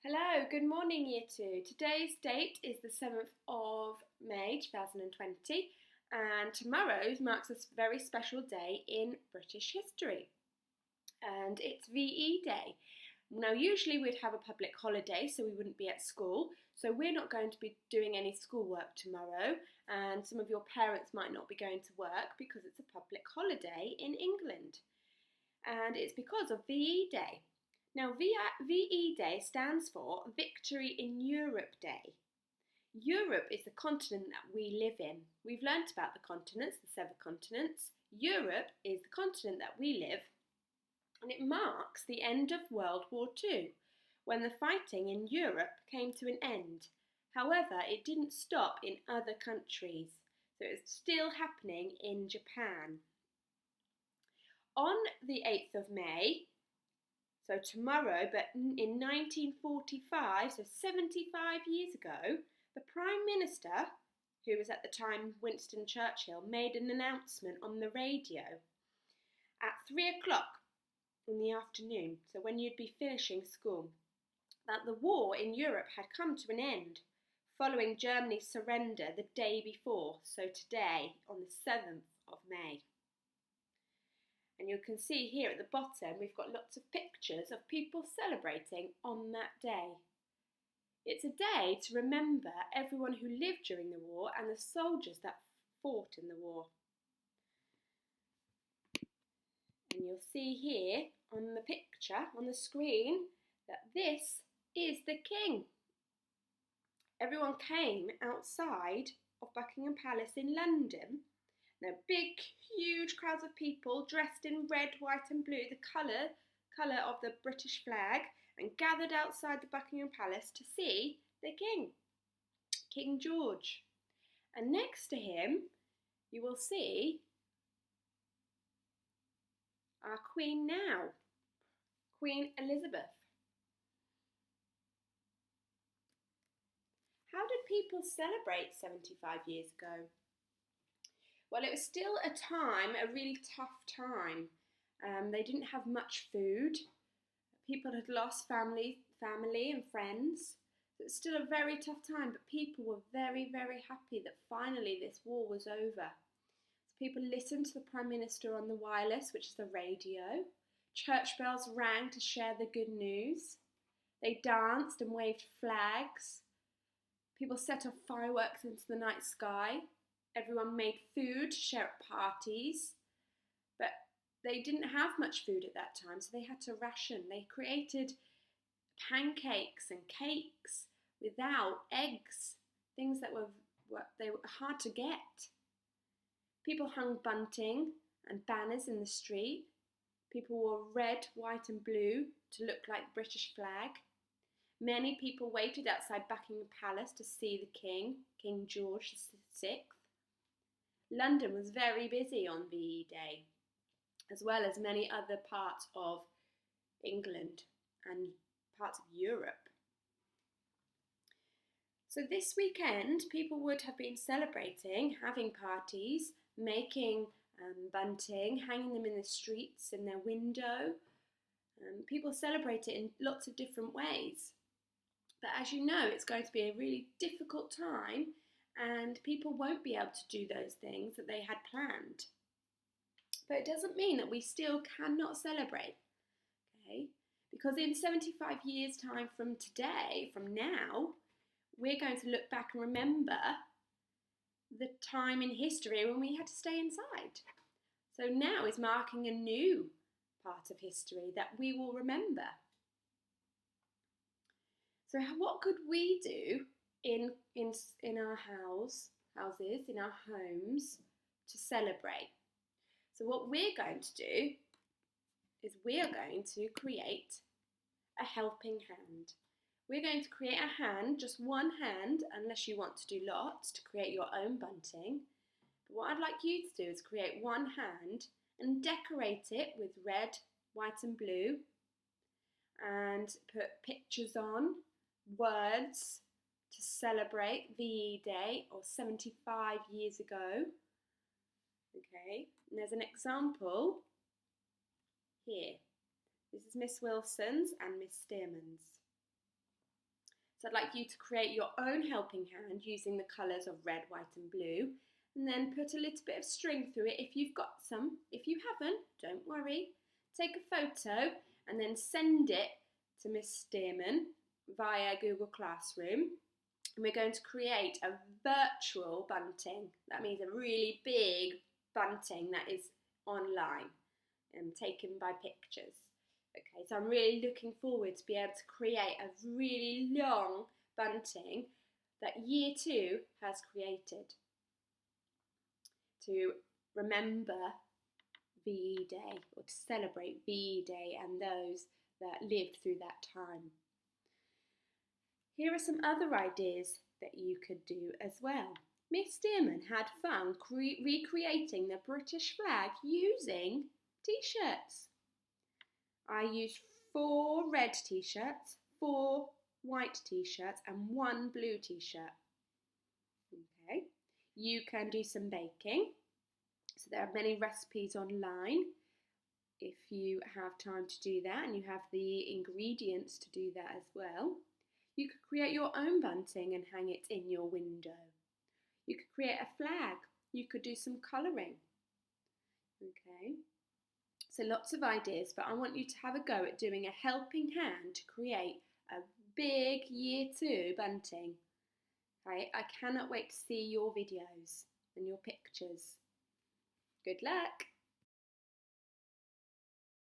Hello, good morning Year 2. Today's date is the 7th of May 2020 and tomorrow marks a very special day in British history and it's VE Day. Now usually we'd have a public holiday so we wouldn't be at school, so we're not going to be doing any schoolwork tomorrow and some of your parents might not be going to work because it's a public holiday in England and it's because of VE Day. Now, VE Day stands for Victory in Europe Day. Europe is the continent that we live in. We've learnt about the continents, the 7 continents. Europe is the continent that we live, and it marks the end of World War II, when the fighting in Europe came to an end. However, it didn't stop in other countries, so it's still happening in Japan. On the 8th of May, so tomorrow, but in 1945, so 75 years ago, the Prime Minister, who was at the time Winston Churchill, made an announcement on the radio at 3 o'clock in the afternoon, so when you'd be finishing school, that the war in Europe had come to an end following Germany's surrender the day before, so today on the 7th of May. And you can see here at the bottom we've got lots of pictures of people celebrating on that day. It's a day to remember everyone who lived during the war and the soldiers that fought in the war. And you'll see here on the picture on the screen that this is the King. Everyone came outside of Buckingham Palace in London. Now, big, huge crowds of people dressed in red, white and blue, the colour of the British flag, and gathered outside the Buckingham Palace to see the King, King George. And next to him, you will see our Queen now, Queen Elizabeth. How did people celebrate 75 years ago? Well, it was still a time, a really tough time. They didn't have much food. People had lost family and friends. So it was still a very tough time, but people were very, very happy that finally this war was over. So people listened to the Prime Minister on the wireless, which is the radio. Church bells rang to share the good news. They danced and waved flags. People set off fireworks into the night sky. Everyone made food to share at parties, but they didn't have much food at that time, so they had to ration. They created pancakes and cakes without eggs, things that were hard to get. People hung bunting and banners in the street. People wore red, white and blue to look like the British flag. Many people waited outside Buckingham Palace to see the King, King George VI. London was very busy on VE Day, as well as many other parts of England and parts of Europe. So this weekend, people would have been celebrating, having parties, making bunting, hanging them in the streets, in their window. People celebrate it in lots of different ways. But as you know, it's going to be a really difficult time and people won't be able to do those things that they had planned. But it doesn't mean that we still cannot celebrate, okay? Because in 75 years' time from today, from now, we're going to look back and remember the time in history when we had to stay inside. So now is marking a new part of history that we will remember. So what could we do in our houses, in our homes, to celebrate? So what we're going to do is we're going to create a helping hand. We're going to create a hand, just one hand, unless you want to do lots to create your own bunting. But what I'd like you to do is create one hand and decorate it with red, white and blue, and put pictures on, words to celebrate VE Day or 75 years ago. Okay, and there's an example here. This is Miss Wilson's and Miss Stearman's. So I'd like you to create your own helping hand using the colours of red, white and blue, and then put a little bit of string through it if you've got some. If you haven't, don't worry. Take a photo and then send it to Miss Stearman via Google Classroom. And we're going to create a virtual bunting. That means a really big bunting that is online and taken by pictures. Okay, so I'm really looking forward to be able to create a really long bunting that Year 2 has created to remember VE Day, or to celebrate VE Day and those that lived through that time. Here are some other ideas that you could do as well. Miss Stearman had fun recreating the British flag using t-shirts. I used 4 red t-shirts, 4 white t-shirts and 1 blue t-shirt. Okay, you can do some baking. So there are many recipes online if you have time to do that and you have the ingredients to do that as well. You could create your own bunting and hang it in your window. You could create a flag. You could do some colouring. Okay, so lots of ideas, but I want you to have a go at doing a helping hand to create a big Year 2 bunting. Okay, I cannot wait to see your videos and your pictures. Good luck!